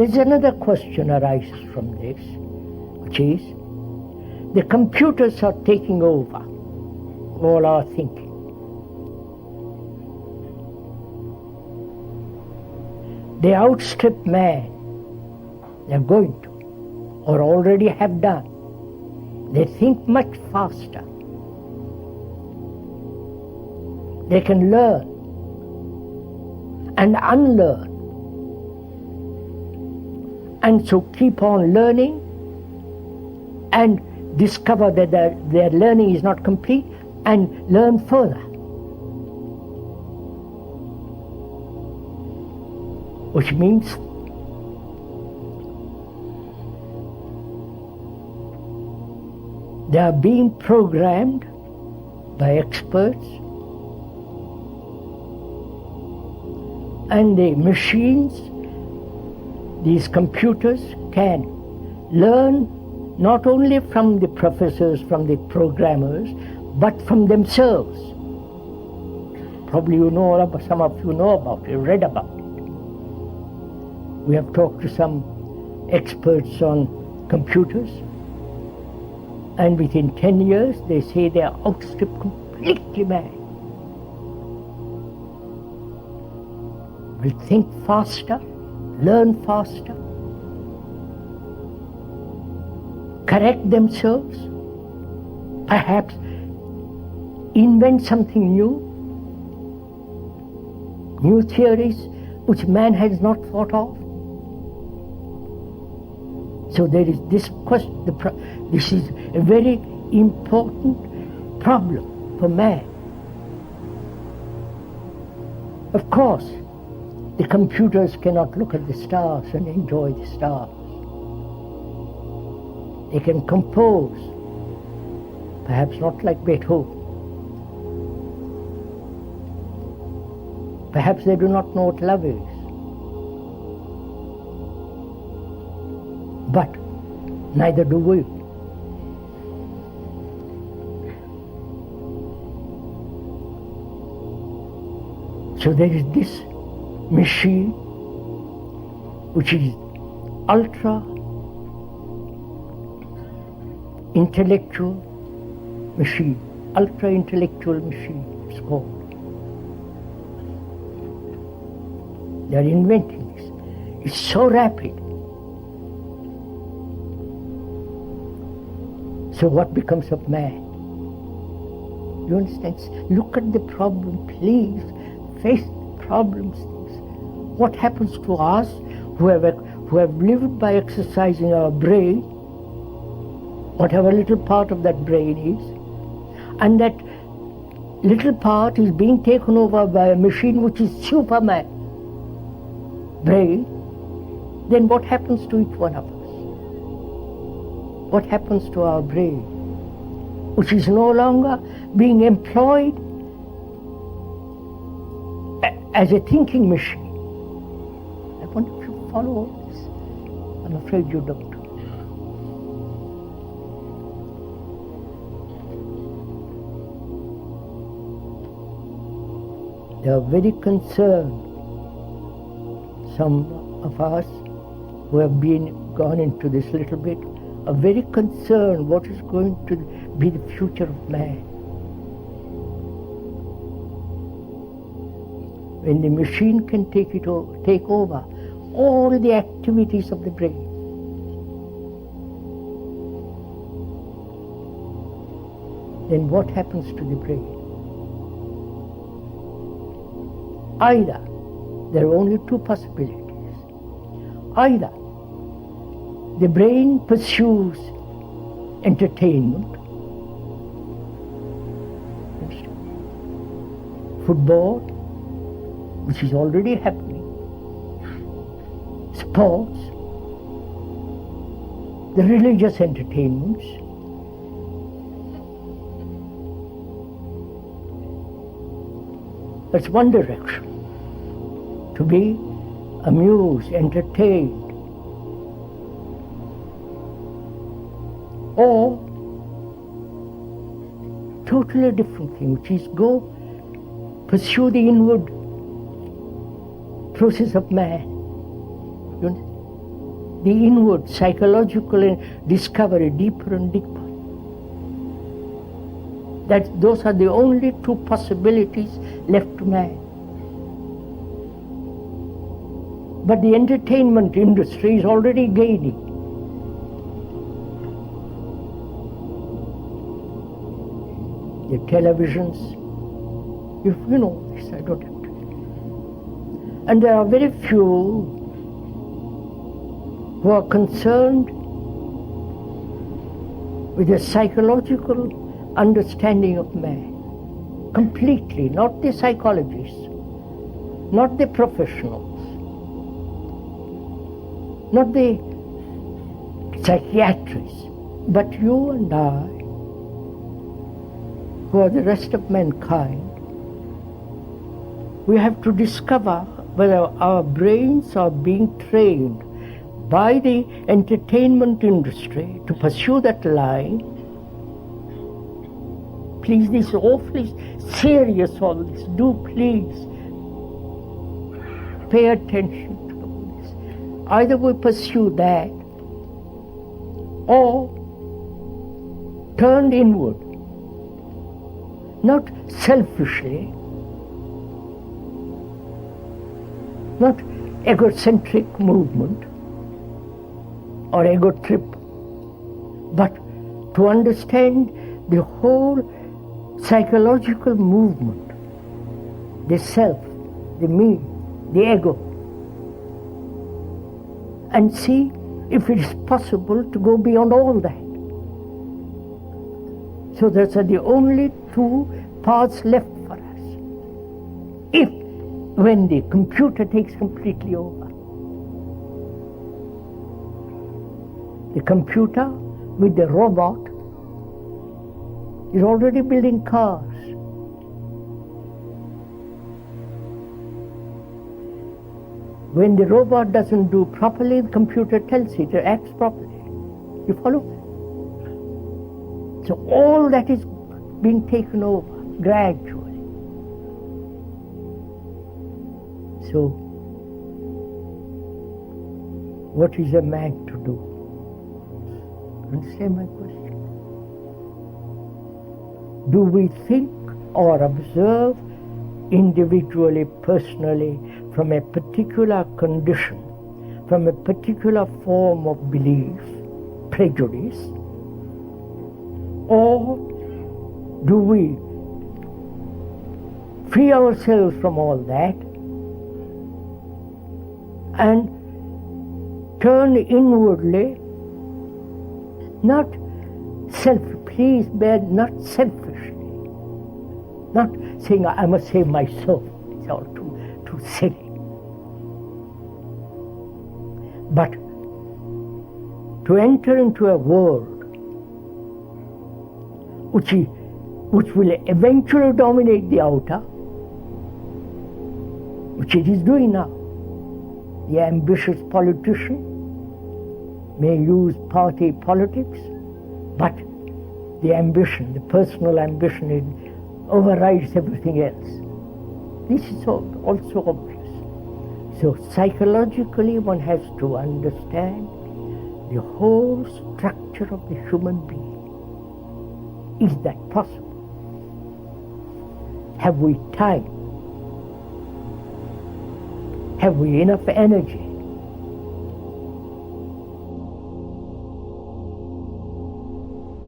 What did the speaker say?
is another question arises from this, which is the computers are taking over all our thinking. They outstrip man. They're going to, or already have done. They think much faster. They can learn and unlearn. And so keep on learning and discover that their learning is not complete and learn further. Which means they are being programmed by experts, and the machines, these computers, can learn not only from the professors, from the programmers, but from themselves. Probably you know about, some of you know about it, read about it. We have talked to some experts on computers, and within 10 years they say they are outstripped completely man. Will think faster, learn faster, correct themselves, perhaps invent something new theories which man has not thought of. So there is this question, this is a very important problem for man. Of course, the computers cannot look at the stars and enjoy the stars. They can compose, perhaps not like Beethoven. Perhaps they do not know what love is. But neither do we. So there is this machine which is ultra intellectual machine, ultra intellectual machine it's called. They are inventing this. It's so rapid. So what becomes of man? You understand? Look at the problem, please. Face problems. What happens to us who have lived by exercising our brain, whatever little part of that brain is, and that little part is being taken over by a machine which is Superman brain, then what happens to each one of us? What happens to our brain, which is no longer being employed as a thinking machine? I wonder if you follow all this. I'm afraid you don't. They are very concerned, some of us who have gone into this little bit, are very concerned what is going to be the future of man. When the machine can take over all the activities of the brain. Then what happens to the brain? Either, there are only two possibilities. Either the brain pursues entertainment, football, which is already happening, sports, the religious entertainments, that's one direction, to be amused, entertained. Or totally different thing, which is go pursue the inward process of man. the inward psychological discovery deeper and deeper. Those are the only two possibilities left to man. But the entertainment industry is already gaining. The televisions, you know this, I don't have to. And there are very few who are concerned with the psychological understanding of man. Completely, not the psychologists, not the professionals, not the psychiatrists, but you and I, who are the rest of mankind. We have to discover whether our brains are being trained by the entertainment industry to pursue that line. Please, this is awfully serious, all this. Do please pay attention to this. Either we pursue that or turn inward, not selfishly, not egocentric movement or ego trip, but to understand the whole psychological movement, the self, the me, the ego, and see if it is possible to go beyond all that. So those are the only two paths left for us. If, when the computer takes completely over, the computer with the robot is already building cars. When the robot doesn't do properly, the computer tells it acts properly. You follow? So all that is being taken over gradually. So, what is a man to do? Understand my question? Do we think or observe individually, personally, from a particular condition, from a particular form of belief, prejudice, or do we free ourselves from all that and turn inwardly, not selfishly, not selfishly, not saying I must save myself, it's all too silly, but to enter into a world which will eventually dominate the outer, which it is doing now. The ambitious politician may use party politics, but the ambition, the personal ambition, it overrides everything else. This is also obvious. So psychologically one has to understand the whole structure of the human being. Is that possible? Have we time? Have we enough energy